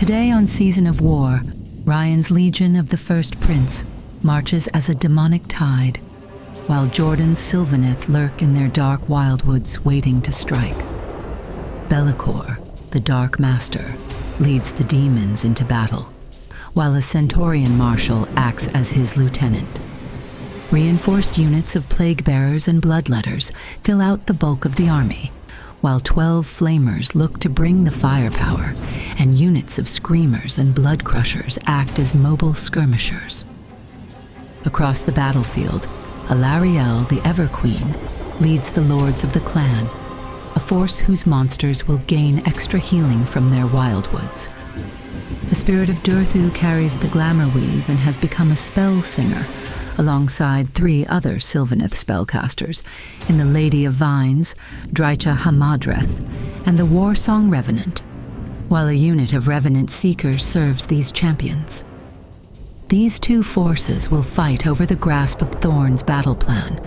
Today on Season of War, Ryan's Legion of the First Prince marches as a demonic tide, while Jordan's Sylvaneth lurk in their dark wildwoods waiting to strike. Bellicor, the Dark Master, leads the demons into battle, while a Centaurian marshal acts as his lieutenant. Reinforced units of plague bearers and bloodletters fill out the bulk of the army, while 12 flamers look to bring the firepower, and units of screamers and blood crushers act as mobile skirmishers. Across the battlefield, Alarielle, the Everqueen, leads the Lords of the Clan, a force whose monsters will gain extra healing from their wildwoods. The spirit of Durthu carries the glamour weave and has become a spell singer, alongside 3 other Sylvaneth spellcasters in the Lady of Vines, Drycha Hamadreth, and the Warsong Revenant, while a unit of Revenant Seekers serves these champions. These 2 forces will fight over the Grasp of Thorns battle plan,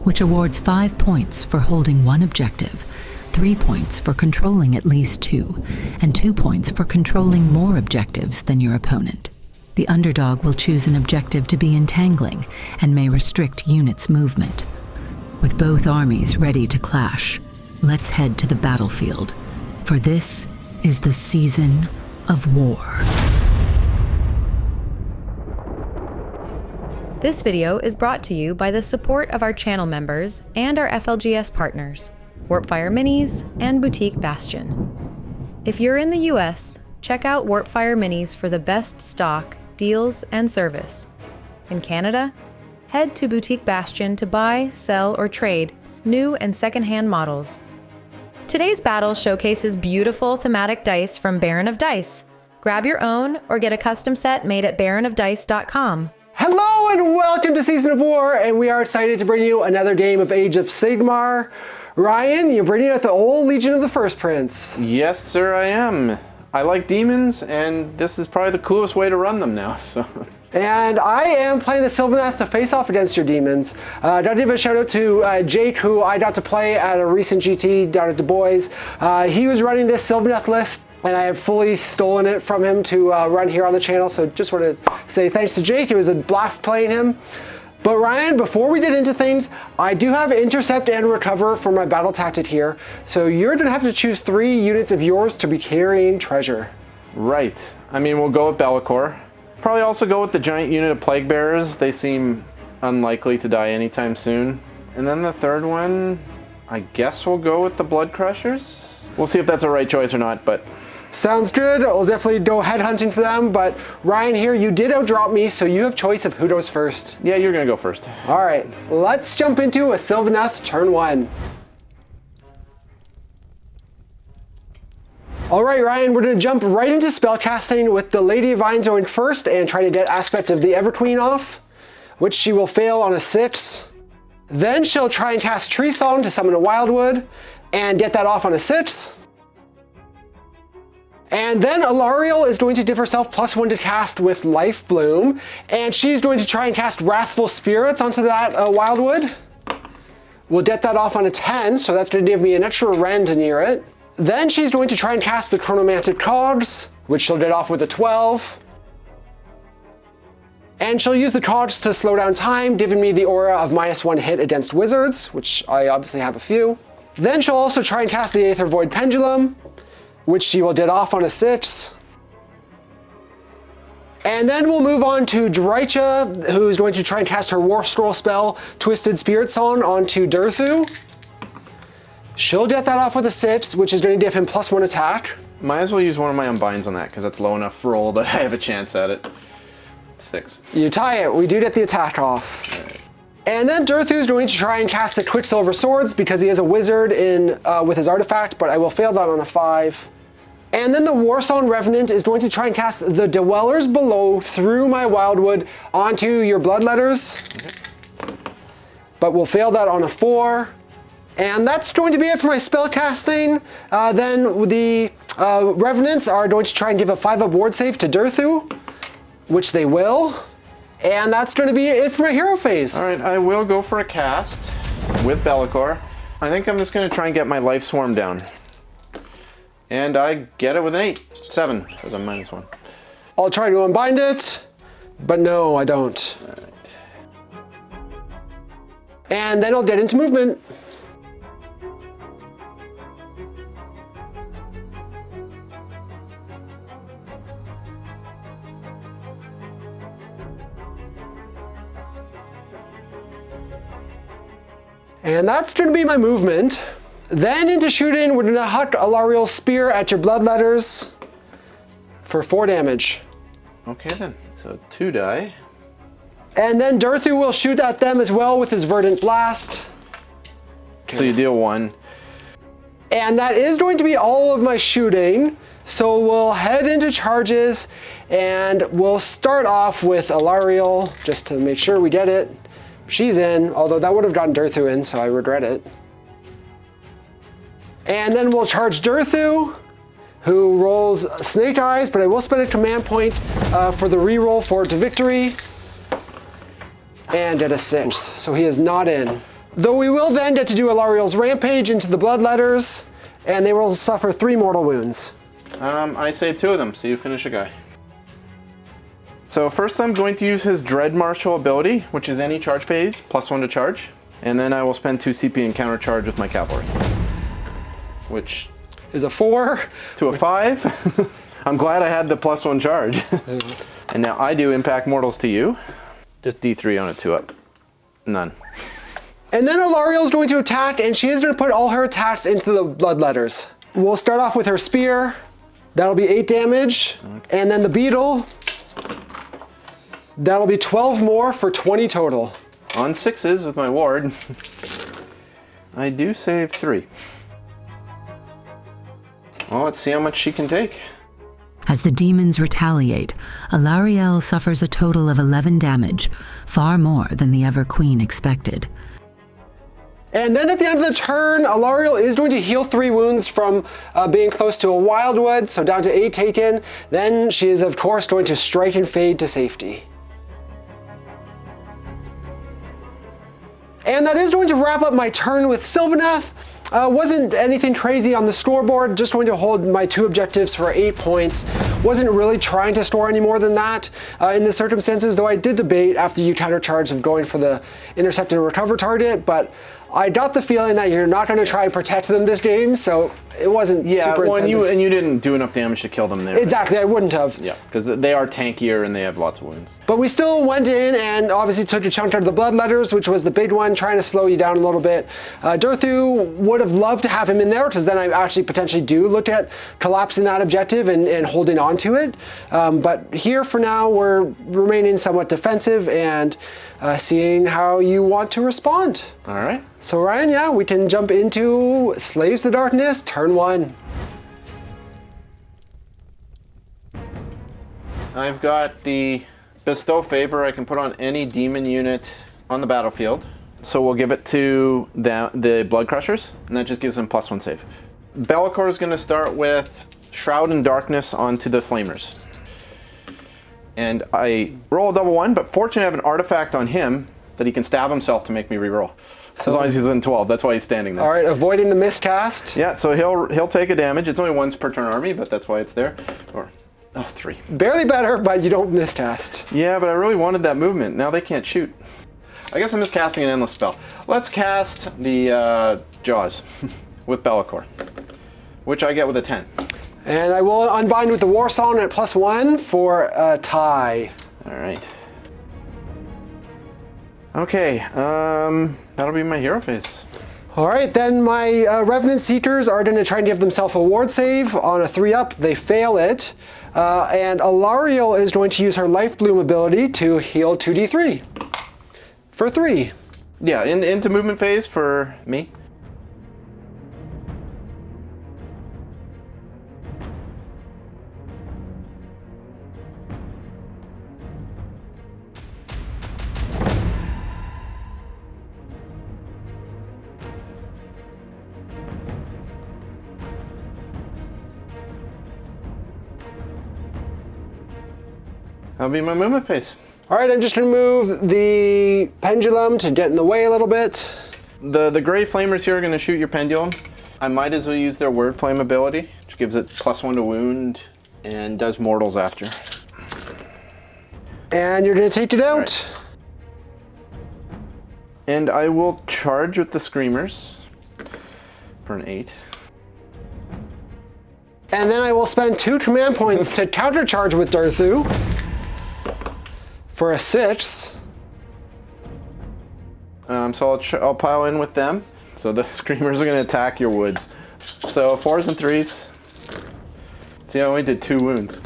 which awards 5 points for holding 1 objective, 3 points for controlling at least 2, and 2 points for controlling more objectives than your opponent. The underdog will choose an objective to be entangling and may restrict units' movement. With both armies ready to clash, let's head to the battlefield, for this is the Season of War. This video is brought to you by the support of our channel members and our FLGS partners, Warpfire Minis and Boutique Bastion. If you're in the US, check out Warpfire Minis for the best stock, deals, and service. In Canada, head to Boutique Bastion to buy, sell, or trade new and secondhand models. Today's battle showcases beautiful thematic dice from Baron of Dice. Grab your own or get a custom set made at baronofdice.com. Hello and welcome to Season of War, and we are excited to bring you another game of Age of Sigmar. Ryan, you're bringing out the old Legion of the First Prince. Yes, sir, I am. I like demons, and this is probably the coolest way to run them now, so. And I am playing the Sylvaneth to face off against your demons. I'd like to give a shout out to Jake, who I got to play at a recent GT down at Du Bois. He was running this Sylvaneth list, and I have fully stolen it from him to run here on the channel, so just wanted to say thanks to Jake. It was a blast playing him. But Ryan, before we get into things, I do have intercept and recover for my battle tactic here. So you're gonna have to choose 3 units of yours to be carrying treasure. Right. I mean, we'll go with Bellicor. Probably also go with the giant unit of plague bearers. They seem unlikely to die anytime soon. And then the third one, I guess we'll go with the blood crushers. We'll see if that's a right choice or not, but. Sounds good. I'll definitely go headhunting for them, but Ryan here, you did outdrop me, so you have choice of who goes first. Yeah, you're gonna go first. All right, let's jump into a Sylvaneth turn 1. All right, Ryan, we're gonna jump right into spellcasting with the Lady of Vines going first and try to get aspects of the Everqueen off, which she will fail on a 6. Then she'll try and cast Tree Song to summon a Wildwood and get that off on a 6. And then Alarielle is going to give herself +1 to cast with Life Bloom, and she's going to try and cast Wrathful Spirits onto that Wildwood. We'll get that off on a 10, so that's going to give me an extra rend near it. Then she's going to try and cast the Chronomantic Cogs, which she'll get off with a 12. And she'll use the Cogs to slow down time, giving me the aura of -1 hit against wizards, which I obviously have a few. Then she'll also try and cast the Aether Void Pendulum, which she will get off on a 6. And then we'll move on to Drycha, who's going to try and cast her War Scroll spell, Twisted Spirit Song, onto Durthu. She'll get that off with a 6, which is going to give him +1 attack. Might as well use one of my Unbinds on that, because that's low enough roll that I have a chance at it. 6. You tie it. We do get the attack off. And then Durthu's going to try and cast the Quicksilver Swords because he is a wizard with his artifact, but I will fail that on a 5. And then the Warsong Revenant is going to try and cast the Dwellers Below through my Wildwood onto your Bloodletters. Okay. But we'll fail that on a 4. And that's going to be it for my spell casting. Then the Revenants are going to try and give a 5-up ward save to Durthu, which they will. And that's going to be it for my hero phase. All right, I will go for a cast with Bellicor. I think I'm just going to try and get my Life Swarm down. And I get it with an 8. 7, because I'm -1. I'll try to unbind it, but no, I don't. All right. And then I'll get into movement. And that's going to be my movement. Then into shooting, we're going to huck Alariel's spear at your bloodletters for 4 damage. Okay then, so 2 die. And then Durthu will shoot at them as well with his Verdant Blast. So you deal 1. And that is going to be all of my shooting. So we'll head into charges and we'll start off with Alariel just to make sure we get it. She's in, although that would have gotten Durthu in, so I regret it. And then we'll charge Durthu, who rolls Snake Eyes, but I will spend a command point for the reroll forward to victory. And get a 6, so he is not in. Though we will then get to do Alariel's Rampage into the Bloodletters, and they will suffer 3 mortal wounds. I saved 2 of them, so you finish a guy. So first I'm going to use his Dread Marshal ability, which is any charge phase, +1 to charge. And then I will spend 2 CP and counter charge with my cavalry. Which is a 4. To a 5. I'm glad I had the +1 charge. And now I do impact mortals to you. Just D3 on a 2-up. None. And then Alariel is going to attack, and she is going to put all her attacks into the Bloodletters. We'll start off with her spear. That'll be 8 damage. Okay. And then the beetle. That'll be 12 more for 20 total. On 6s with my ward. I do save 3. Well, let's see how much she can take. As the demons retaliate, Alariel suffers a total of 11 damage, far more than the Ever-Queen expected. And then at the end of the turn, Alariel is going to heal 3 wounds from being close to a wildwood, so down to 8 taken. Then she is, of course, going to strike and fade to safety. And that is going to wrap up my turn with Sylvaneth. Wasn't anything crazy on the scoreboard, just going to hold my 2 objectives for 8 points. Wasn't really trying to score any more than that in the circumstances, though I did debate after you countercharge of going for the intercept and recover target, but I got the feeling that you're not going to try and protect them this game, so it wasn't super incentive. And you didn't do enough damage to kill them there. Exactly, I wouldn't have. Yeah, because they are tankier and they have lots of wounds. But we still went in and obviously took a chunk out of the Bloodletters, which was the big one, trying to slow you down a little bit. Durthu would have loved to have him in there, because then I actually potentially do look at collapsing that objective and holding on to it. But here for now, we're remaining somewhat defensive and seeing how you want to respond. All right. So Ryan, yeah, we can jump into Slaves to Darkness, turn 1. I've got the Bestow Favor I can put on any demon unit on the battlefield. So we'll give it to the Blood Crushers, and that just gives them +1 save. Be'lakor is going to start with Shroud in Darkness onto the Flamers. And I roll a double 1, but fortunately I have an artifact on him that he can stab himself to make me reroll. So as long as he's within 12, that's why he's standing there. All right, avoiding the miscast. Yeah, so he'll take a damage. It's only once per turn army, but that's why it's there. Or 3. Barely better, but you don't miscast. Yeah, but I really wanted that movement. Now they can't shoot. I guess I'm just casting an endless spell. Let's cast the Jaws with Be'lakor, which I get with a 10. And I will unbind with the War Song at +1 for a tie. All right. Okay, that'll be my hero phase. All right, then my Revenant Seekers are going to try and give themselves a ward save on a 3-up. They fail it. And Alariel is going to use her Life Bloom ability to heal 2d3 for 3. Yeah, into movement phase for me. That'll be my movement phase. All right, I'm just going to move the pendulum to get in the way a little bit. The gray flamers here are going to shoot your pendulum. I might as well use their Word Flame ability, which gives it +1 to wound and does mortals after. And you're going to take it out. Right. And I will charge with the Screamers for an 8. And then I will spend 2 command points to countercharge with Darthu for a 6. So I'll pile in with them. So the Screamers are going to attack your woods. So 4s and 3s. See, I only did 2 wounds.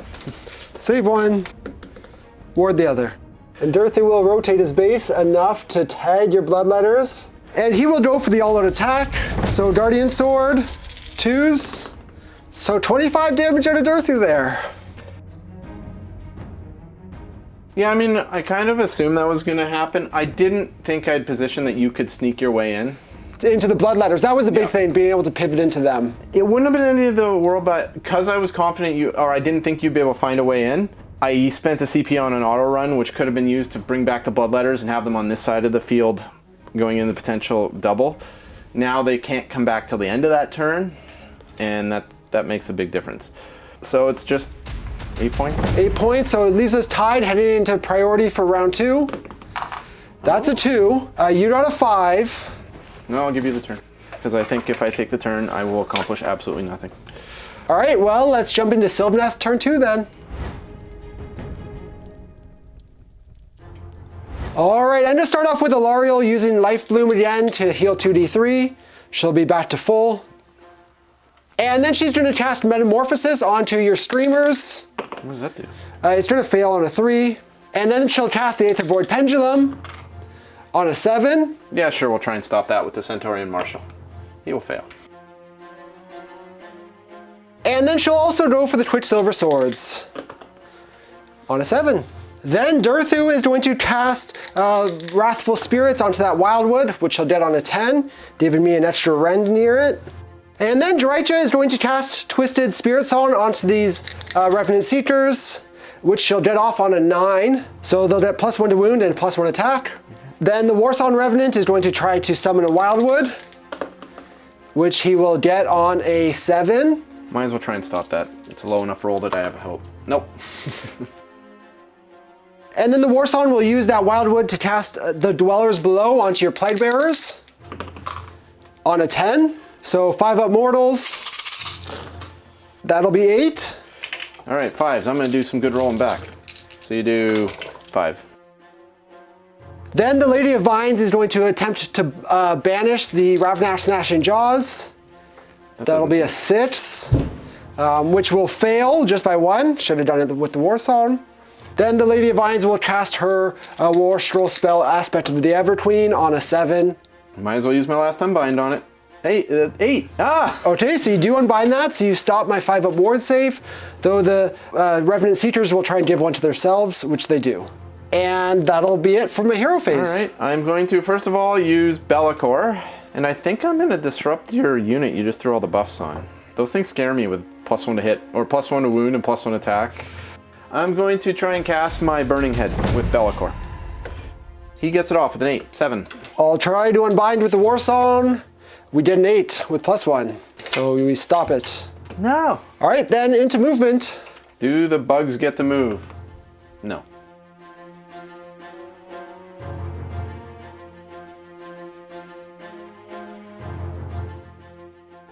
Save 1, ward the other. And Darthu will rotate his base enough to tag your bloodletters. And he will go for the all-out attack. So Guardian Sword, 2s. So 25 damage out of Darthu there. Yeah, I mean, I kind of assumed that was going to happen. I didn't think I'd position that you could sneak your way in. Into the bloodletters. That was the big thing, being able to pivot into them. It wouldn't have been any of the world, but because I was confident I didn't think you'd be able to find a way in, I spent a CP on an auto run, which could have been used to bring back the bloodletters and have them on this side of the field going in the potential double. Now they can't come back till the end of that turn, and that makes a big difference. So it's just 8 points. 8 points, so it leaves us tied heading into priority for round 2. That's a 2. You got a 5. No, I'll give you the turn. Because I think if I take the turn, I will accomplish absolutely nothing. All right, well, let's jump into Sylvaneth turn 2 then. All right, I'm gonna start off with Alariel using Life Bloom again to heal 2d3. She'll be back to full. And then she's gonna cast Metamorphosis onto your Screamers. What does that do? It's gonna fail on a 3. And then she'll cast the Aether Void Pendulum on a 7. Yeah, sure, we'll try and stop that with the Centaurian Marshal. He will fail. And then she'll also go for the Quicksilver Swords on a 7. Then Darthu is going to cast Wrathful Spirits onto that Wildwood, which she'll get on a 10, giving me an extra rend near it. And then Drycha is going to cast Twisted Spirit Song onto these Revenant Seekers, which she'll get off on a 9. So they'll get +1 to wound and +1 attack. Then the Warsong Revenant is going to try to summon a Wildwood, which he will get on a 7. Might as well try and stop that. It's a low enough roll that I have a hope. Nope. And then the Warsong will use that Wildwood to cast the Dwellers Below onto your Plague Bearers on a 10. So 5 up mortals. That'll be 8. All right, 5s. I'm going to do some good rolling back. So you do 5. Then the Lady of Vines is going to attempt to banish the Ravnash Gnashing Jaws. That'll be a 6, which will fail just by 1. Should have done it with the Warsong. Then the Lady of Vines will cast her War Scroll spell Aspect of the Everqueen on a 7. Might as well use my last Unbind on it. 8. Ah! Okay, so you do unbind that, so you stop my 5 up ward save, though the Revenant Seekers will try and give one to themselves, which they do. And that'll be it for my hero phase. All right, I'm going to first of all use Bellicor, and I think I'm going to disrupt your unit you just threw all the buffs on. Those things scare me with +1 to hit, or +1 to wound and +1 attack. I'm going to try and cast my Burning Head with Bellicor. He gets it off with an 8, 7. I'll try to unbind with the Warsong. We did an 8 with +1, so we stop it. No. All right, then into movement. Do the bugs get to move? No.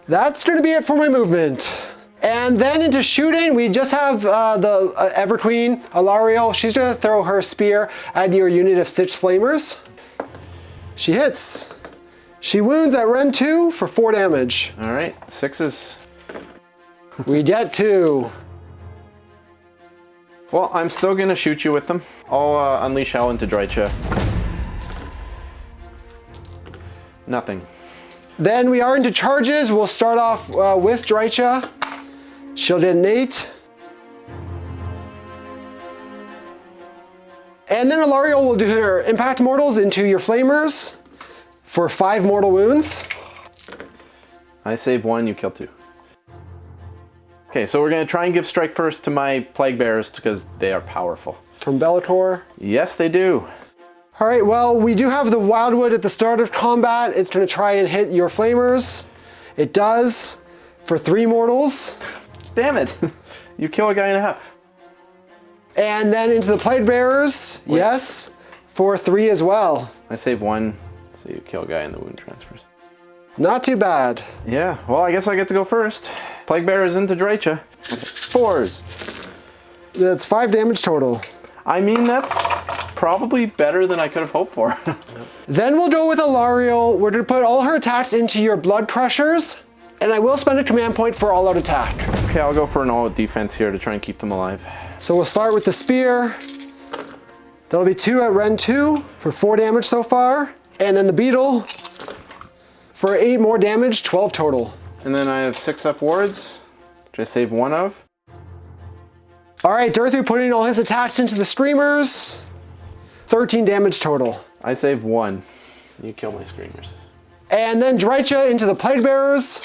That's going to be it for my movement. And then into shooting, we just have the Everqueen, Alariel. She's going to throw her spear at your unit of Stitch Flamers. She hits. She wounds at Ren 2 for 4 damage. All right, 6s. We get 2. Well, I'm still going to shoot you with them. I'll unleash hell into Drycha. Nothing. Then we are into charges. We'll start off with Drycha. She'll get an 8. And then Alariel will do her Impact Mortals into your Flamers for 5 mortal wounds. I save 1, you kill 2. Okay, so we're going to try and give Strike First to my Plague Bearers because they are powerful. From Bellicor. Yes, they do. All right, well, we do have the Wildwood at the start of combat. It's going to try and hit your Flamers. It does for 3 mortals. Damn it! You kill a guy and a half. And then into the Plague Bearers, Wait. yes, for 3 as well. I save 1, so you kill a guy and the wound transfers. Not too bad. Yeah, well, I guess I get to go first. Plague Bearers into Drycha. 4s. That's 5 damage total. I mean, that's probably better than I could have hoped for. Then we'll go with Alariel. We're going to put all her attacks into your Blood Crushers, and I will spend a command point for all-out attack. Okay, I'll go for an all-out defense here to try and keep them alive. So we'll start with the Spear. That'll be 2 at Ren 2 for 4 damage so far. And then the Beetle for 8 more damage, 12 total. And then I have 6 up wards, which I save 1 of. All right, Durthu putting all his attacks into the Screamers. 13 damage total. I save 1. You kill my Screamers. And then Drycha into the Plague Bearers.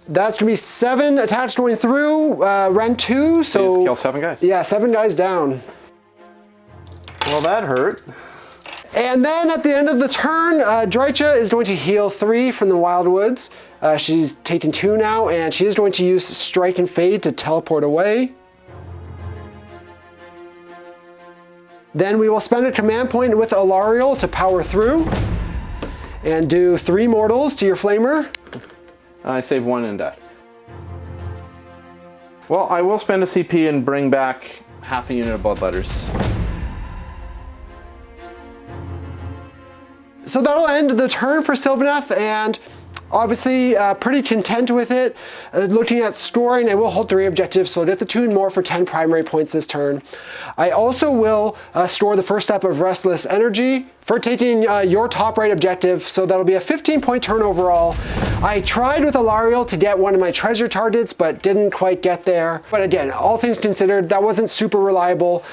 That's gonna be 7 attacks going through, Ren 2, So you so... just kill 7 guys. Yeah, 7 guys down. Well, that hurt. And then at the end of the turn, Drycha is going to heal 3 from the Wildwoods. She's taken 2 now, and she is going to use Strike and Fade to teleport away. Then we will spend a command point with Alariel to power through and do 3 mortals to your Flamer. I save 1 and die. Well, I will spend a CP and bring back half a unit of Bloodletters. So that'll end the turn for Sylvaneth, and obviously pretty content with it. Looking at scoring, I will hold 3 objectives, so I'll get the tune more for 10 primary points this turn. I also will store the first step of Restless Energy for taking your top right objective, so that'll be a 15-point turn overall. I tried with Alariel to get one of my treasure targets, but didn't quite get there. But again, all things considered, that wasn't super reliable.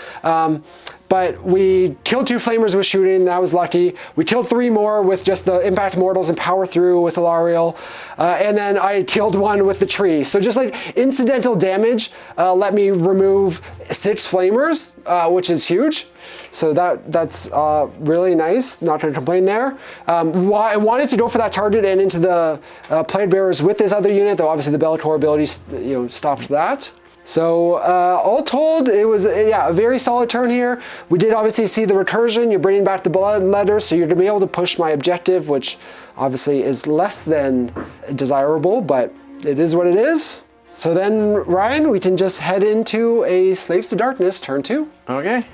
But we killed 2 Flamers with shooting, that was lucky. We killed 3 more with just the Impact Mortals and Power Through with Alariel. And then I killed 1 with the tree. So just like incidental damage let me remove 6 Flamers, which is huge. So that's really nice, not gonna complain there. I wanted to go for that target and into the Plague Bearers with this other unit, though obviously the Bellator ability stopped that. So all told, it was a very solid turn here. We did obviously see the recursion. You're bringing back the Bloodletters, so you're gonna be able to push my objective, which obviously is less than desirable, but it is what it is. So then, Ryan, we can just head into a Slaves to Darkness, turn 2. Okay.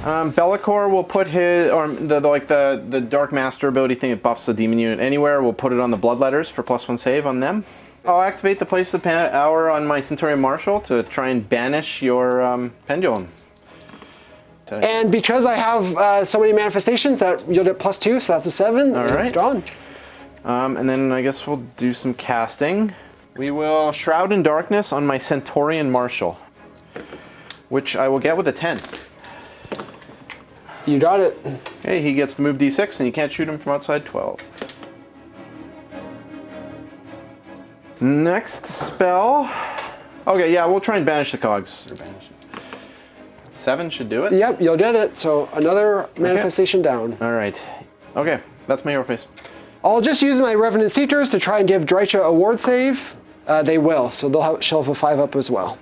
Be'lakor will put his, or the Dark Master ability thing that buffs the demon unit anywhere, we'll put it on the Bloodletters for +1 save on them. I'll activate the Place of the Hour on my Centurion Marshal to try and banish your Pendulum. And because I have so many manifestations, that you'll get +2, so that's a 7, and it's gone. And then I guess we'll do some casting. We will Shroud in Darkness on my Centurion Marshal, which I will get with a 10. You got it. Okay, he gets to move D6 and you can't shoot him from outside 12. Next spell. Okay, yeah, we'll try and banish the cogs. 7 should do it. Yep, you'll get it. So another manifestation down. All right. Okay, that's my hero face. I'll just use my Revenant Seekers to try and give Drycha a ward save. They will, so she'll have a 5 up as well.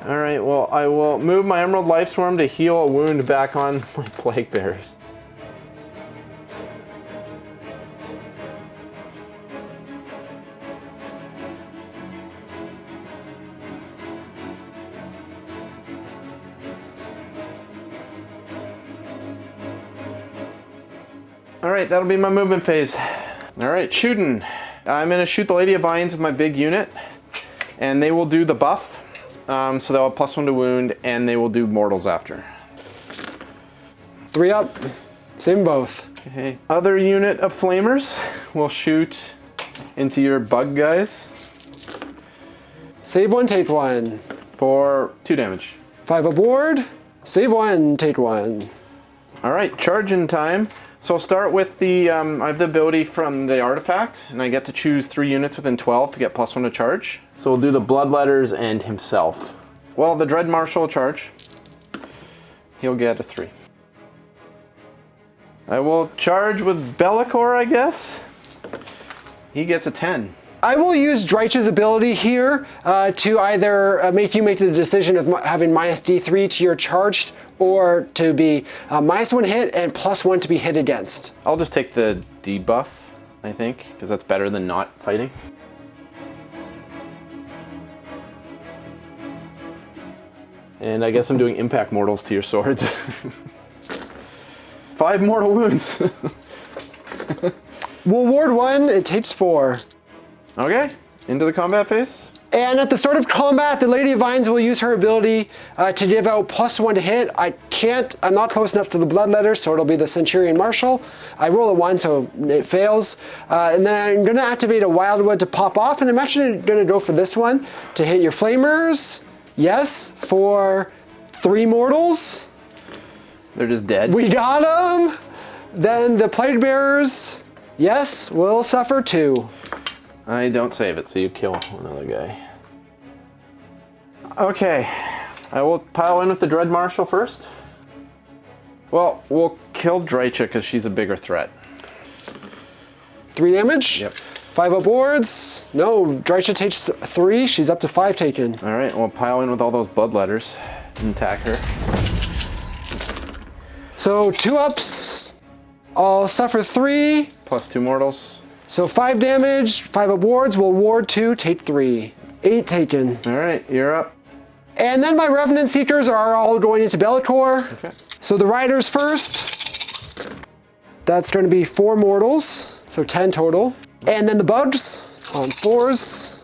All right, well, I will move my Emerald Lifeswarm to heal a wound back on my Plague Bearers. All right, that'll be my movement phase. All right, shooting. I'm gonna shoot the Lady of Vines with my big unit, and they will do the buff. So they'll have +1 to wound, and they will do mortals after. 3 up. Save them both. Okay. Other unit of Flamers will shoot into your bug guys. Save 1, take 1. For 2 damage. 5 up ward. Save 1, take 1. All right, charging time. So I'll start with the, I have the ability from the artifact, and I get to choose 3 units within 12 to get +1 to charge. So we'll do the Bloodletters and himself. Well, the Dread Marshal will charge. He'll get a 3. I will charge with Bellicor, I guess. He gets a 10. I will use Drycha's ability here to either make you make the decision of having minus D3 to your charge, or to be -1 hit and +1 to be hit against. I'll just take the debuff, I think, because that's better than not fighting. And I guess I'm doing impact mortals to your swords. 5 mortal wounds. We'll ward 1, it takes 4. Okay, into the combat phase. And at the start of combat, the Lady of Vines will use her ability to give out +1 to hit. I'm not close enough to the bloodletter, so it'll be the Centurion Marshal. I roll a 1, so it fails. And then I'm gonna activate a Wildwood to pop off, and I'm actually gonna go for this one to hit your Flamers. Yes, for 3 mortals. They're just dead. We got them. Then the Plague Bearers, yes, will suffer 2. I don't save it, so you kill another guy. Okay, I will pile in with the Dread Marshal first. Well, we'll kill Drycha because she's a bigger threat. 3 damage? Yep. 5 up wards. No, Drycha takes 3, she's up to 5 taken. All right, we'll pile in with all those bloodletters and attack her. So 2 ups, I'll suffer 3. Plus 2 mortals. So 5 damage, 5 up wards, we'll ward 2, take 3. 8 taken. All right, you're up. And then my Revenant Seekers are all going into Bellicor. Okay. So the Riders first. That's going to be 4 mortals, so 10 total. And then the Bugs on 4s.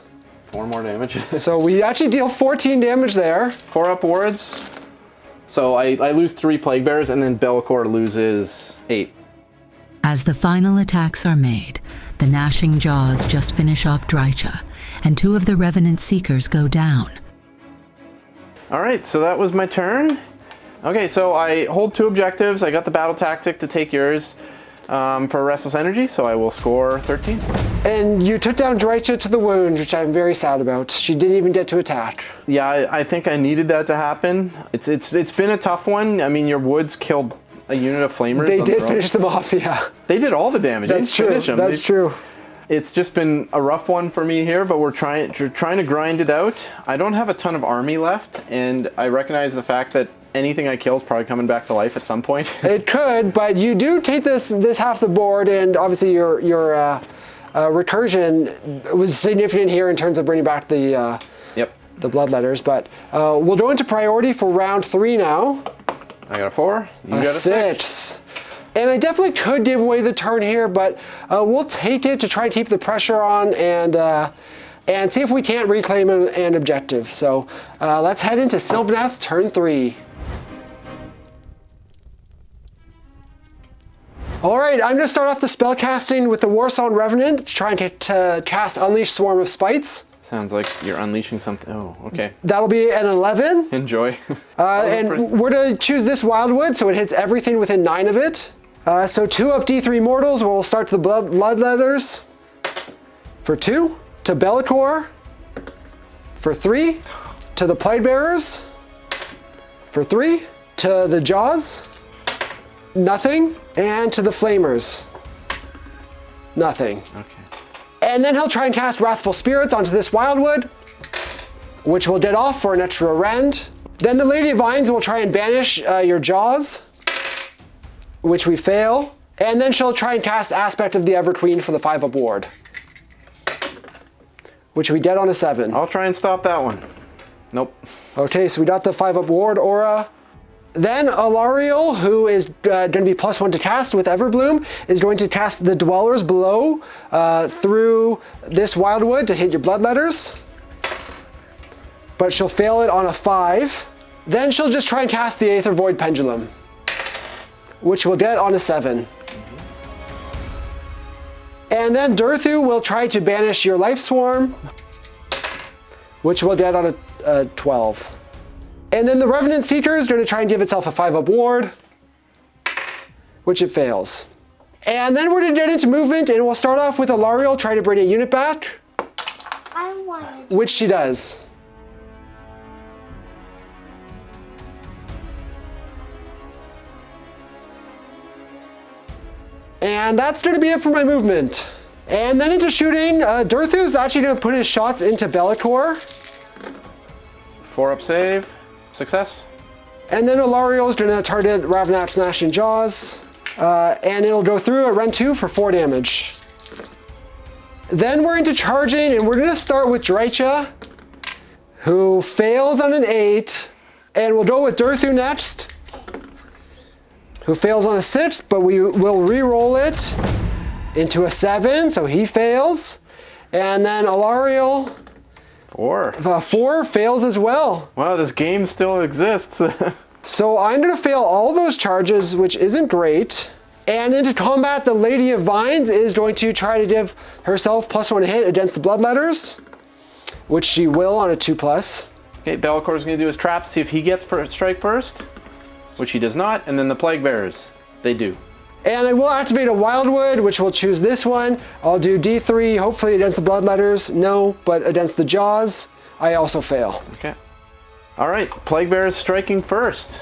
4 more damage. So we actually deal 14 damage there. 4 up wards. So I lose 3 Plague Bearers, and then Bellicor loses 8. As the final attacks are made, the gnashing jaws just finish off Drycha, and 2 of the Revenant Seekers go down. All right, so that was my turn. Okay, so I hold 2 objectives. I got the battle tactic to take yours for Restless Energy, so I will score 13. And you took down Drycha to the wound, which I'm very sad about. She didn't even get to attack. Yeah, I think I needed that to happen. It's been a tough one. I mean, your woods killed a unit of Flamers. They did finish them off, yeah. They did all the damage. That's true. That's true. It's just been a rough one for me here, but we're trying to grind it out. I don't have a ton of army left, and I recognize the fact that anything I kill is probably coming back to life at some point. It could, but you do take this half the board, and obviously your recursion was significant here in terms of bringing back the the bloodletters. But we'll go into priority for round 3 now. I got a 4. You got a 6. And I definitely could give away the turn here, but we'll take it to try and keep the pressure on and see if we can't reclaim an objective. So let's head into Sylvaneth, turn 3. All right, I'm going to start off the spell casting with the Warsong Revenant, trying to cast Unleash Swarm of Spites. Sounds like you're unleashing something. Oh, okay. That'll be an 11. Enjoy. And we're going to choose this Wildwood, so it hits everything within 9 of it. So 2 up D3 mortals, we'll start the bloodletters. For 2, to Bellicor. For 3, to the Plague Bearers. For 3, to the Jaws. Nothing. And to the Flamers. Nothing. Okay. And then he'll try and cast Wrathful Spirits onto this Wildwood, which will get off for an extra rend. Then the Lady of Vines will try and banish your Jaws, which we fail. And then she'll try and cast Aspect of the Everqueen for the 5 up ward, which we get on a 7. I'll try and stop that one. Nope. Okay, so we got the 5 up ward aura. Then Alariel, who is going to be +1 to cast with Everbloom, is going to cast the Dwellers Below through this Wildwood to hit your bloodletters. But she'll fail it on a 5. Then she'll just try and cast the Aether Void Pendulum, which we'll get on a 7. And then Durthu will try to banish your Life Swarm, which we'll get on a 12. And then the Revenant Seeker is going to try and give itself a 5 up ward, which it fails. And then we're going to get into movement, and we'll start off with Alariel trying to bring a unit back, which she does. And that's going to be it for my movement. And then into shooting, Durthu's actually going to put his shots into Be'lakor. 4-up save. Success. And then Alariel's going to target Ravenat's Gnashing Jaws. And it'll go through at Rend 2 for 4 damage. Then we're into charging, and we're going to start with Drycha, who fails on an 8. And we'll go with Durthu next, who fails on a 6, but we will re-roll it into a 7, so he fails. And then Alariel, 4. 4 fails as well. Wow, this game still exists. So I'm going to fail all those charges, which isn't great. And into combat, the Lady of Vines is going to try to give herself +1 hit against the Bloodletters, which she will on a 2+. Okay, Be'lakor's going to do his trap, see if he gets for strike first, which he does not, and then the Plague Bearers, they do. And I will activate a Wildwood, which will choose this one. I'll do D3, hopefully against the Bloodletters. No, but against the Jaws, I also fail. Okay. All right, Plague Bearers striking first.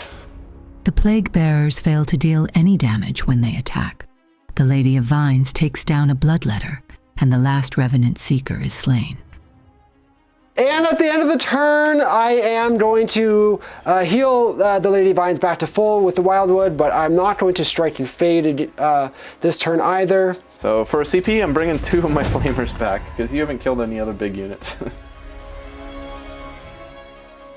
The Plague Bearers fail to deal any damage when they attack. The Lady of Vines takes down a Bloodletter, and the last Revenant Seeker is slain. And at the end of the turn, I am going to heal the Lady of Vines back to full with the Wildwood, but I'm not going to strike and fade this turn either. So for a CP, I'm bringing 2 of my Flamers back, because you haven't killed any other big units.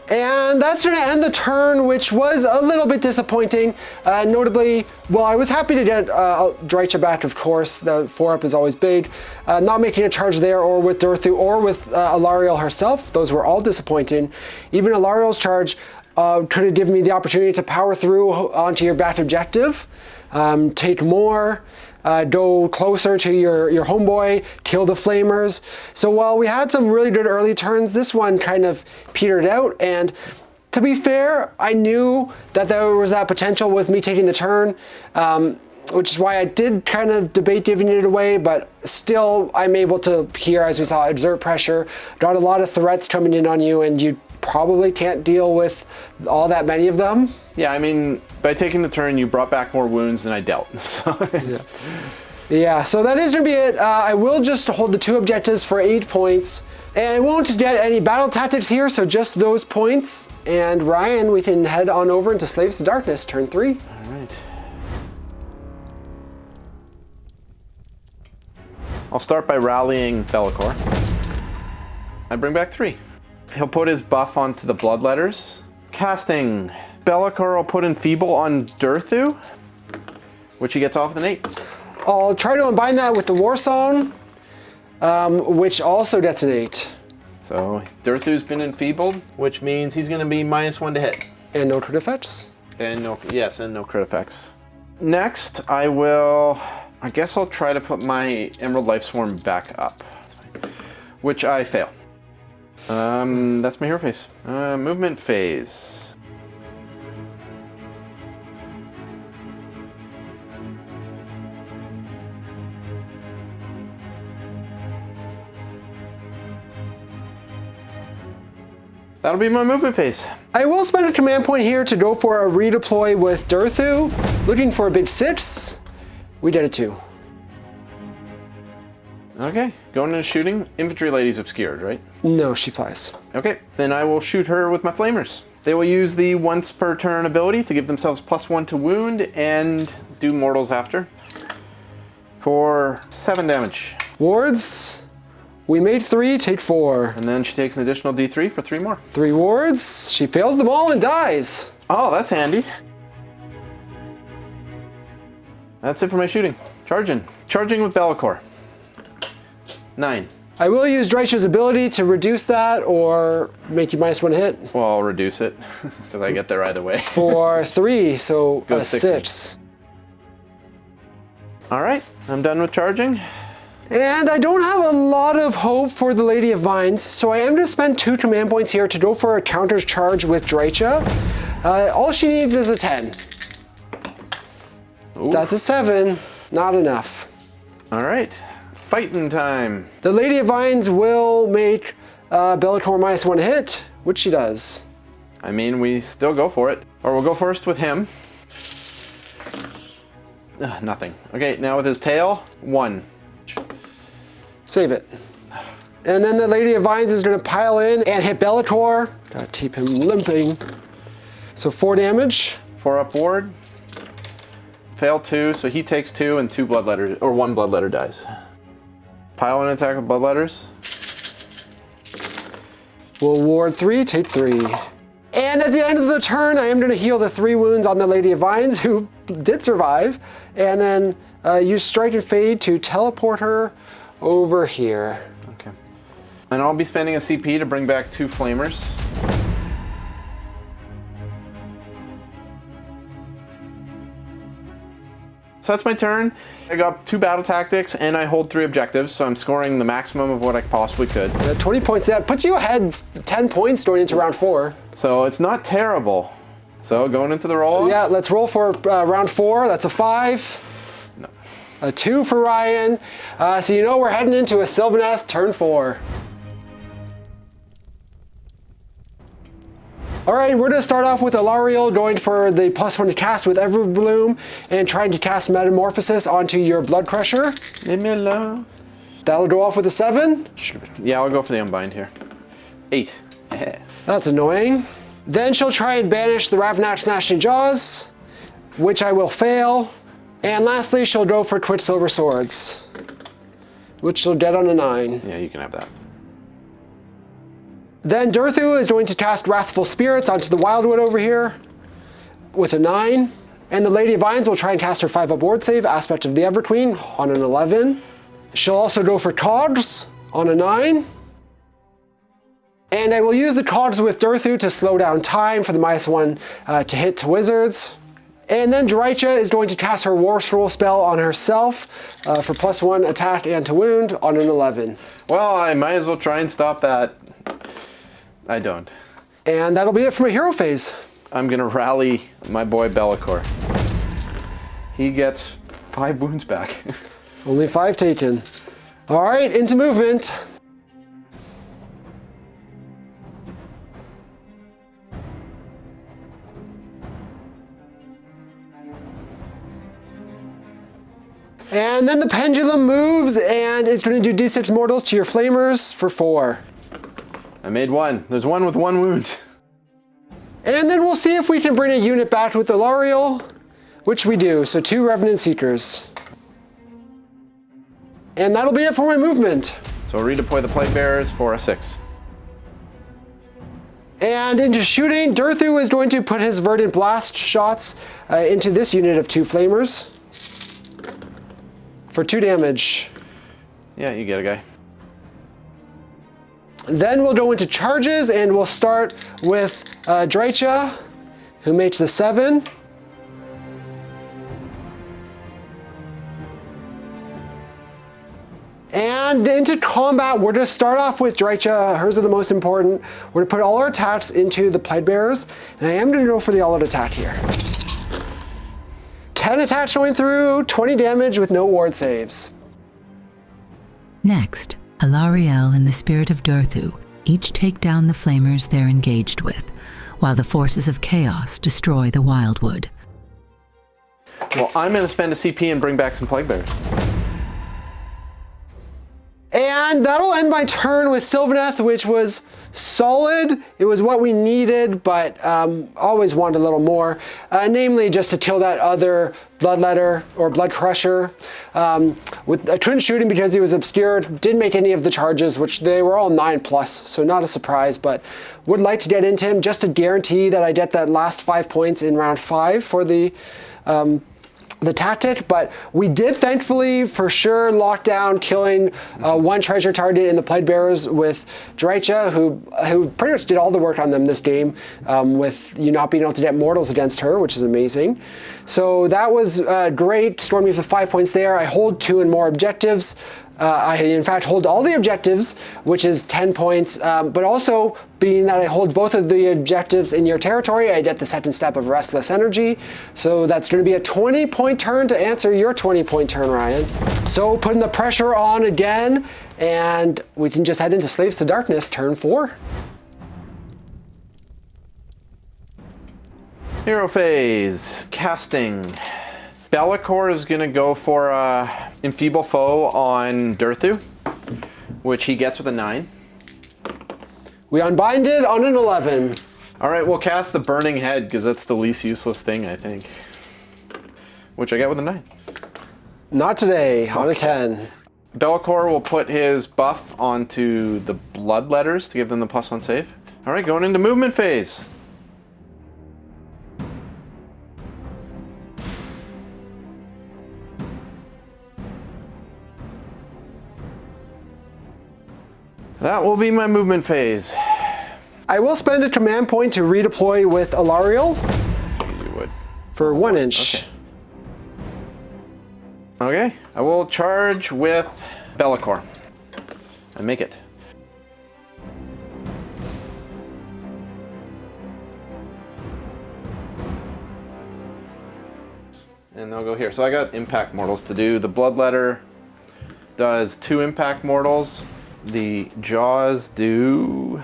And that's going to end the turn, which was a little bit disappointing. Notably, well, I was happy to get Drycha back, of course. The 4-up is always big. Not making a charge there, or with Durthu, or with Alariel herself. Those were all disappointing. Even Alariel's charge could have given me the opportunity to power through onto your back objective, take more, go closer to your homeboy, kill the Flamers. So while we had some really good early turns, this one kind of petered out. And to be fair, I knew that there was that potential with me taking the turn, which is why I did kind of debate giving it away, but still I'm able to, here, as we saw, exert pressure. Got a lot of threats coming in on you, and you probably can't deal with all that many of them. Yeah, I mean, by taking the turn, you brought back more wounds than I dealt. So Yeah, so that is going to be it. I will just hold the 2 objectives for 8 points. And I won't get any battle tactics here, so just those points. And Ryan, we can head on over into Slaves to Darkness, turn 3. All right. I'll start by rallying Be'lakor. I bring back 3. He'll put his buff onto the Bloodletters. Casting. Be'lakor will put Enfeeble on Durthu, which he gets off with an 8. I'll try to combine that with the War Song, which also gets an 8. So Durthu's been enfeebled, which means he's going to be -1 to hit. And no crit effects. And no crit effects. Next, I guess I'll try to put my Emerald Life Swarm back up, which I fail. That's my hero phase. Movement phase. That'll be my movement phase. I will spend a command point here to go for a redeploy with Durthu. Looking for a big 6. We did a 2. Okay, going into shooting. Infantry Lady's obscured, right? No, she flies. Okay, then I will shoot her with my Flamers. They will use the once per turn ability to give themselves +1 to wound and do mortals after for 7 damage. Wards. We made 3, take 4. And then she takes an additional D3 for 3 more. 3 wards. She fails them all and dies. Oh, that's handy. That's it for my shooting. Charging. Charging with Be'lakor. 9. I will use Drycha's ability to reduce that or make you -1 hit. Well, I'll reduce it because I get there either way. For 3, so Go a 6. All right, I'm done with charging. And I don't have a lot of hope for the Lady of Vines, so I am going to spend 2 command points here to go for a counter charge with Drycha. All she needs is a 10. Ooh. That's a 7. Not enough. All right, fighting time. The Lady of Vines will make Be'lakor -1 hit, which she does. I mean, we still go for it. Or we'll go first with him. Nothing. Okay, now with his tail, 1. Save it. And then the Lady of Vines is going to pile in and hit Bellator. Gotta keep him limping. So 4 damage. 4 up ward. Fail 2, so he takes 2 and 2 bloodletters, or 1 bloodletter dies. Pile an attack with bloodletters. We'll ward 3, take 3. And at the end of the turn, I am going to heal the 3 wounds on the Lady of Vines, who did survive. And then use Strike and Fade to teleport her over here. Okay. And I'll be spending a CP to bring back 2 flamers. So that's my turn. I got 2 battle tactics and I hold 3 objectives, so I'm scoring the maximum of what I possibly could. 20 points, that puts you ahead 10 points going into round 4. So it's not terrible. So going into the roll? Yeah, let's roll for round 4. That's a 5. No. A 2 for Ryan. So you know we're heading into a Sylvaneth turn 4. All right, we're going to start off with Alariel going for the +1 to cast with Everbloom and trying to cast Metamorphosis onto your Blood Crusher. Leave me alone. That'll go off with a 7. Yeah, I'll go for the Unbind here. 8. That's annoying. Then she'll try and banish the Ravnak Snashing Jaws, which I will fail. And lastly, she'll go for Twitch Silver Swords, which she'll get on a 9. Yeah, you can have that. Then Durthu is going to cast Wrathful Spirits onto the Wildwood over here with a 9. And the Lady of Vines will try and cast her 5-up ward save, Aspect of the Everqueen, on an 11. She'll also go for Cogs on a 9. And I will use the Cogs with Durthu to slow down time for the -1 to hit to wizards. And then Drycha is going to cast her War Scroll spell on herself for +1 attack and to wound on an 11. Well, I might as well try and stop that. I don't. And that'll be it for my hero phase. I'm gonna rally my boy Be'lakor. He gets 5 wounds back. Only 5 taken. All right, into movement. And then the pendulum moves and it's going to do D6 mortals to your flamers for 4. I made 1. There's 1 with 1 wound. And then we'll see if we can bring a unit back with Alariel, which we do. So 2 Revenant Seekers. And that'll be it for my movement. So redeploy the Plague Bearers for a 6. And into shooting, Durthu is going to put his Verdant Blast shots into this unit of 2 flamers for 2 damage. Yeah, you get a guy. Then we'll go into charges and we'll start with Drycha, who makes the 7. And into combat, we're going to start off with Drycha. Hers are the most important. We're going to put all our attacks into the Plague Bearers, and I am going to go for the all-out attack here. 10 attacks going through, 20 damage with no ward saves. Next, Alariel and the Spirit of Durthu each take down the flamers they're engaged with, while the forces of chaos destroy the Wildwood. Well, I'm going to spend a CP and bring back some Plague Bearers. And that'll end my turn with Sylvaneth, which was solid. It was what we needed, but always wanted a little more. Namely, just to kill that other Bloodletter or Blood Crusher. I couldn't shoot him because he was obscured. Didn't make any of the charges, which they were all 9+, so not a surprise, but would like to get into him just to guarantee that I get that last 5 points in round 5 for the tactic, but we did thankfully for sure lock down killing 1 treasure target in the Plague Bearers with Drycha, who pretty much did all the work on them this game, with you not being able to get mortals against her, which is amazing. So that was great. Stormy for 5 points there. I hold 2 and more objectives. I in fact hold all the objectives, which is 10 points, but also being that I hold both of the objectives in your territory, I get the second step of Restless Energy. So that's going to be a 20-point turn to answer your 20-point turn, Ryan. So putting the pressure on again, and we can just head into Slaves to Darkness, turn 4. Hero phase, casting. Be'lakor is going to go for Enfeeble Foe on Durthu, which he gets with a 9. We unbinded on an 11. All right, we'll cast the Burning Head because that's the least useless thing, I think. Which I get with a 9. Not today, on a 10. Be'lakor will put his buff onto the Bloodletters to give them the +1 save. All right, going into movement phase. That will be my movement phase. I will spend a command point to redeploy with Alariel You would. for 1 inch. Okay, I will charge with Be'lakor and make it. And they'll go here. So I got impact mortals to do. The Bloodletter does 2 impact mortals. The Jaws do...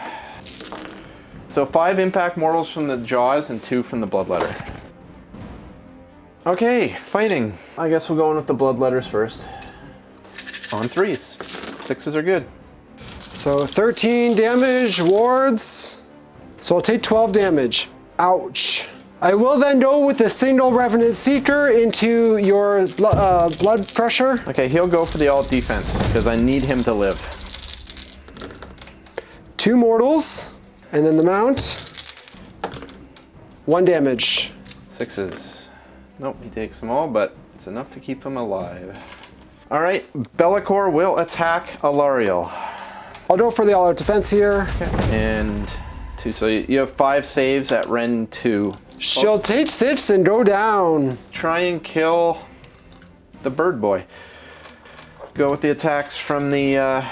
So 5 impact mortals from the Jaws and 2 from the Bloodletter. Okay, fighting. I guess we'll go in with the Bloodletters first. On 3s. 6s are good. So 13 damage, wards. So I'll take 12 damage. Ouch. I will then go with the single Revenant Seeker into your blood pressure. Okay, he'll go for the alt defense because I need him to live. 2 mortals, and then the mount. 1 damage. 6s. Nope, he takes them all, but it's enough to keep him alive. All right, Be'lakor will attack Alariel. I'll go for the all-out defense here. Okay. And 2, so you have 5 saves at Ren 2. She'll take 6 and go down. Try and kill the bird boy. Go with the attacks from the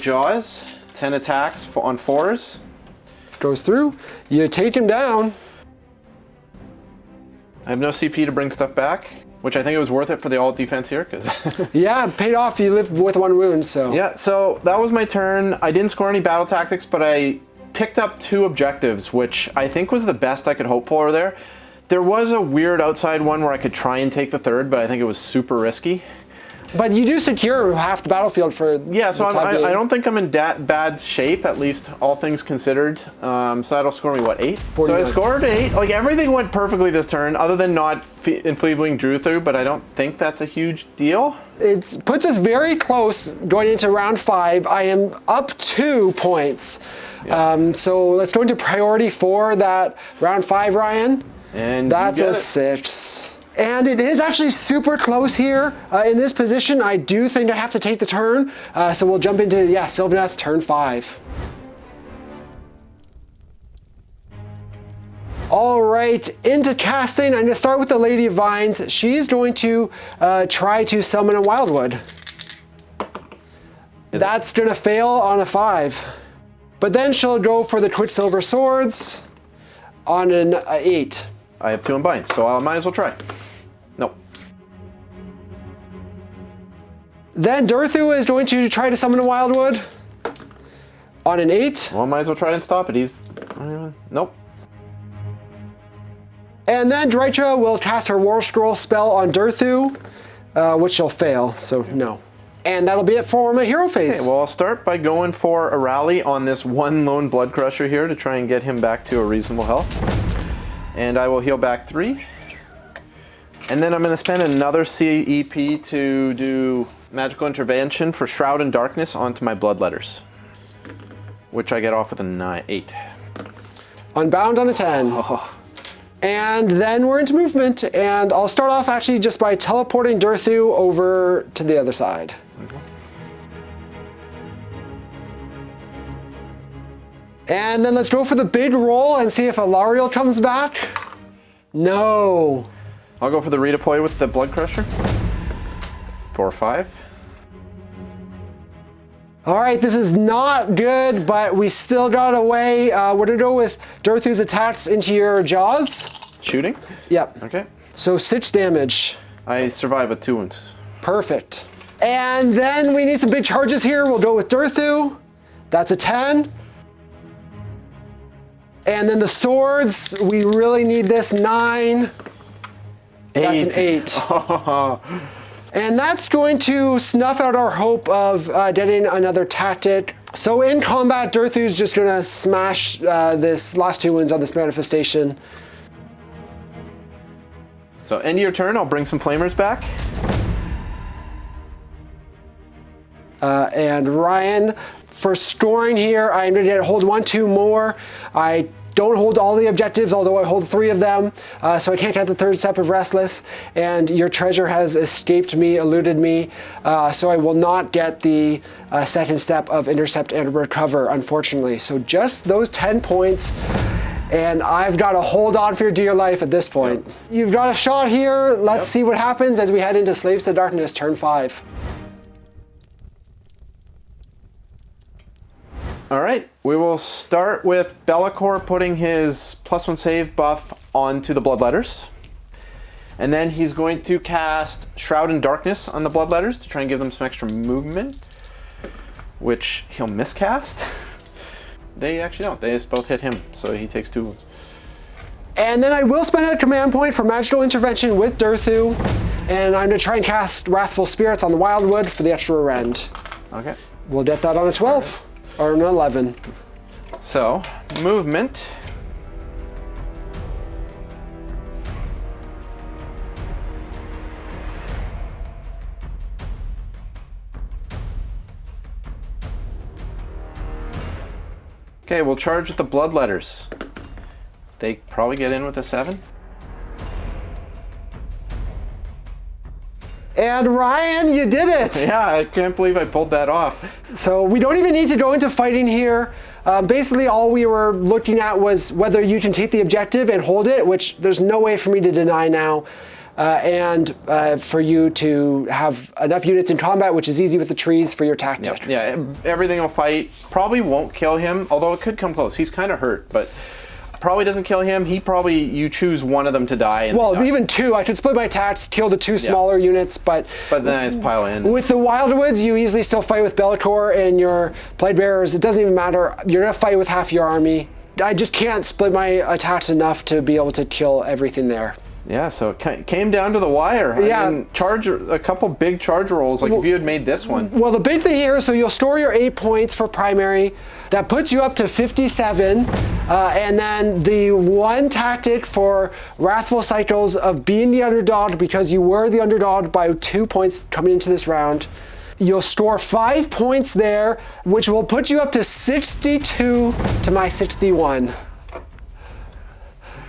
Jaws. 10 attacks on 4s. Goes through. You take him down. I have no CP to bring stuff back, which I think it was worth it for the alt defense here. Cause Yeah, paid off. You lived with 1 wound, so. Yeah, so that was my turn. I didn't score any battle tactics, but I picked up 2 objectives, which I think was the best I could hope for there. There was a weird outside one where I could try and take the 3rd, but I think it was super risky. But you do secure half the battlefield for. Yeah, so I don't think I'm in that bad shape, at least all things considered. So that'll score me, what, 8? 49. So I scored 8. Like, everything went perfectly this turn, other than not enfeebling Durthu, but I don't think that's a huge deal. It puts us very close going into round 5. I am up 2 points. Yeah. So let's go into priority for that round 5, Ryan. And that's a 6. And it is actually super close here. In this position, I do think I have to take the turn. So we'll jump into, Sylvaneth, turn 5. All right, into casting. I'm gonna start with the Lady of Vines. She's going to try to summon a Wildwood. That's gonna fail on a 5. But then she'll go for the Quicksilver Swords on an 8. I have 2 unbind, so I might as well try. Nope. Then Durthu is going to try to summon a Wildwood on an 8. Well, I might as well try and stop it. He's... Nope. And then Drytra will cast her War Scroll spell on Durthu, which she'll fail, so no. And that'll be it for my hero phase. Okay, well, I'll start by going for a rally on this 1 lone Blood Crusher here to try and get him back to a reasonable health. And I will heal back 3. And then I'm going to spend another CEP to do Magical Intervention for Shroud and Darkness onto my Bloodletters, which I get off with a 8. Unbound on a 10. Oh. And then we're into movement, and I'll start off actually just by teleporting Durthu over to the other side. Okay. And then let's go for the big roll and see if Alariel comes back. No. I'll go for the redeploy with the Blood Crusher. 4 or 5. All right, this is not good, but we still got away. We're gonna go with Durthu's attacks into your jaws. Shooting? Yep. Okay. So 6 damage. I survive with 2 wounds. Perfect. And then we need some big charges here. We'll go with Durthu. That's a 10. And then the swords, we really need this 9. That's an 8. And that's going to snuff out our hope of getting another tactic. So in combat, Durthu's just going to smash this last 2 wounds on this manifestation. So end of your turn, I'll bring some flamers back. And Ryan, for scoring here, I'm going to hold 1, 2 more. I don't hold all the objectives, although I hold 3 of them, so I can't get the 3rd step of Restless, and your treasure has escaped me, eluded me, so I will not get the 2nd step of Intercept and Recover, unfortunately. So just those 10 points, and I've got to hold on for your dear life at this point. Yep. You've got a shot here. Let's see what happens as we head into Slaves to the Darkness, turn 5. All right, we will start with Be'lakor putting his +1 save buff onto the Bloodletters. And then he's going to cast Shroud in Darkness on the Bloodletters to try and give them some extra movement, which he'll miscast. They actually don't, they just both hit him, so he takes 2 wounds. And then I will spend a command point for Magical Intervention with Durthu, and I'm going to try and cast Wrathful Spirits on the Wildwood for the extra rend. Okay. We'll get that on a 12. Or an 11. So, movement. Okay, we'll charge with the Bloodletters. They probably get in with a 7. And Ryan, you did it! Yeah, I can't believe I pulled that off. So we don't even need to go into fighting here. Basically, all we were looking at was whether you can take the objective and hold it, which there's no way for me to deny now, and for you to have enough units in combat, which is easy with the trees for your tactic. Yep. Yeah, everything will fight. Probably won't kill him, although it could come close. He's kind of hurt, but probably doesn't kill him. You choose one of them to die. And well, even 2. I could split my attacks, kill the 2 smaller units, but then I just pile in. With the Wildwoods, you easily still fight with Be'lakor and your Blade Bearers. It doesn't even matter. You're going to fight with half your army. I just can't split my attacks enough to be able to kill everything there. Yeah, so it came down to the wire. Yeah. I mean, a couple big charge rolls, like if you had made this one. Well, the big thing here is, so you'll store your 8 points for primary. That puts you up to 57. And then the 1 tactic for Wrathful Cycles of being the underdog, because you were the underdog by 2 points coming into this round. You'll store 5 points there, which will put you up to 62 to my 61.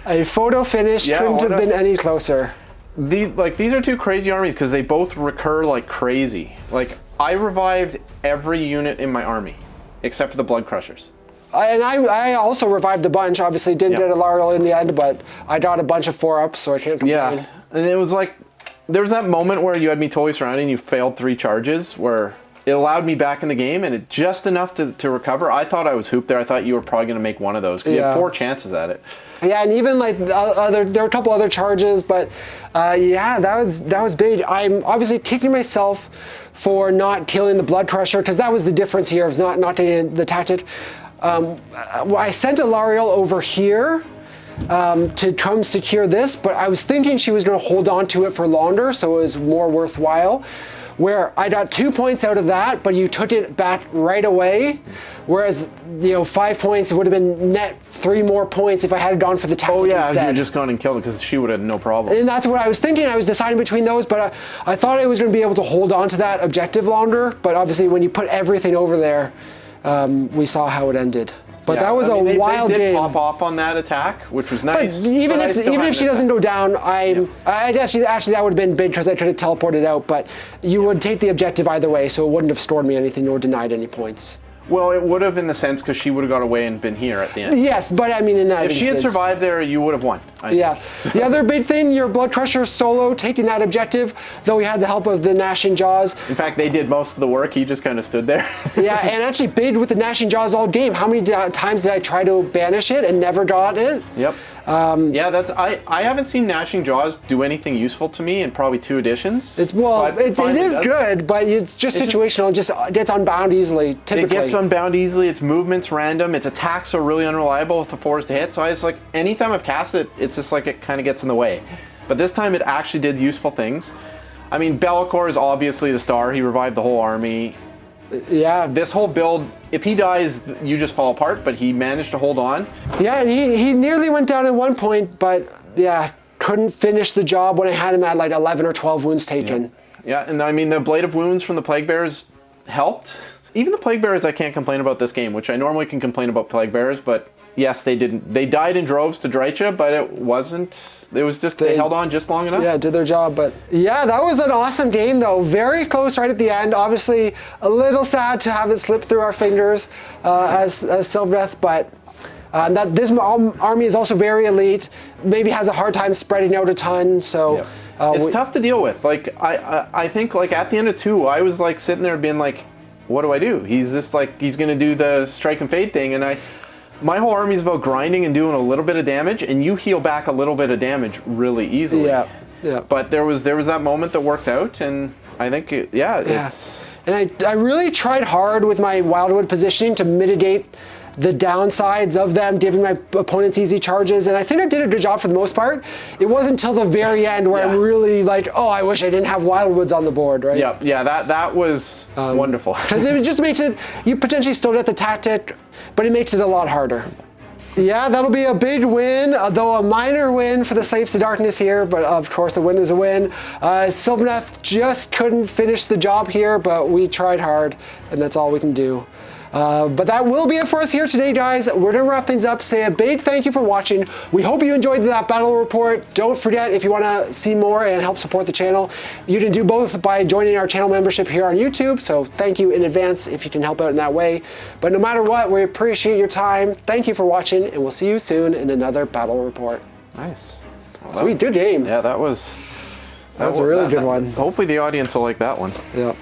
A photo finish couldn't have been any closer. These are 2 crazy armies because they both recur like crazy. Like, I revived every unit in my army except for the Blood Crushers. And I also revived a bunch. Obviously didn't get a Lariel in the end, but I got a bunch of 4-ups, so I can't complain. Yeah, and it was like, there was that moment where you had me totally surrounded and you failed 3 charges where it allowed me back in the game, and it just enough to recover. I thought I was hooped there. I thought you were probably going to make one of those because you had 4 chances at it. Yeah, and even like there were a couple other charges, but yeah, that was big. I'm obviously kicking myself for not killing the Blood Crusher, because that was the difference here of not taking the tactic. I sent a Lariel over here to come secure this, but I was thinking she was going to hold on to it for longer, so it was more worthwhile. Where I got 2 points out of that, but you took it back right away. Whereas, 5 points, it would have been net 3 more points if I had gone for the tactic instead. Oh yeah, if you had just gone and killed it, because she would have no problem. And that's what I was thinking. I was deciding between those, but I thought I was going to be able to hold on to that objective longer. But obviously, when you put everything over there, we saw how it ended. But that was a wild game. They did pop off on that attack, which was nice. But even if she doesn't go down, I guess actually that would have been big because I could have teleported out. But you would take the objective either way, so it wouldn't have stored me anything nor denied any points. Well, it would have in the sense because she would have got away and been here at the end. Yes, but I mean in that instance, she had survived there, you would have won. Yeah. So. The other big thing, your Blood Crusher solo taking that objective, though he had the help of the Gnashing Jaws. In fact, they did most of the work. He just kind of stood there. Yeah, and actually baited with the Gnashing Jaws all game. How many times did I try to banish it and never got it? Yep. Yeah, I haven't seen Gnashing Jaws do anything useful to me in probably 2 editions. It is good, but it's just situational. It just gets unbound easily, typically. It gets unbound easily, its movement's random, its attacks are really unreliable with the 4s to hit, so I just like, anytime I've cast it, it's just like it kind of gets in the way. But this time it actually did useful things. I mean, Be'lakor is obviously the star. He revived the whole army. Yeah. This whole build, if he dies, you just fall apart, but he managed to hold on. Yeah, and he nearly went down at one point, but yeah, couldn't finish the job when I had him at like 11 or 12 wounds taken. Yeah, and I mean, the Blade of Wounds from the Plague Bearers helped. Even the Plague Bearers I can't complain about this game, which I normally can complain about Plague Bearers, but yes, they didn't. They died in droves to Drycha, but it wasn't. It was just they held on just long enough. Yeah, did their job. But yeah, that was an awesome game, though. Very close right at the end. Obviously, a little sad to have it slip through our fingers as Sylvaneth, but that this army is also very elite. Maybe has a hard time spreading out a ton. So it's tough to deal with. Like I think like at the end of 2, I was like sitting there being like, what do I do? He's just like he's gonna do the strike and fade thing, and my whole army is about grinding and doing a little bit of damage, and you heal back a little bit of damage really easily. Yeah, yeah. But there was that moment that worked out, and I think And I really tried hard with my Wildwood positioning to mitigate the downsides of them giving my opponents easy charges, and I think I did a good job for the most part. It wasn't until the very end where I'm really like, oh, I wish I didn't have Wildwoods on the board, right? Yeah, that was wonderful. Because it just makes it, you potentially still get the tactic, but it makes it a lot harder. Yeah, that'll be a big win, though a minor win for the Slaves to Darkness here, but of course a win is a win. Sylvaneth just couldn't finish the job here, but we tried hard, and that's all we can do. But that will be it for us here today, guys. We're going to wrap things up. Say a big thank you for watching. We hope you enjoyed that battle report. Don't forget, if you want to see more and help support the channel, you can do both by joining our channel membership here on YouTube. So thank you in advance if you can help out in that way. But no matter what, we appreciate your time. Thank you for watching, and we'll see you soon in another battle report. Nice. Well, Sweet, good game. Yeah, that was a really good one. Hopefully the audience will like that one. Yeah.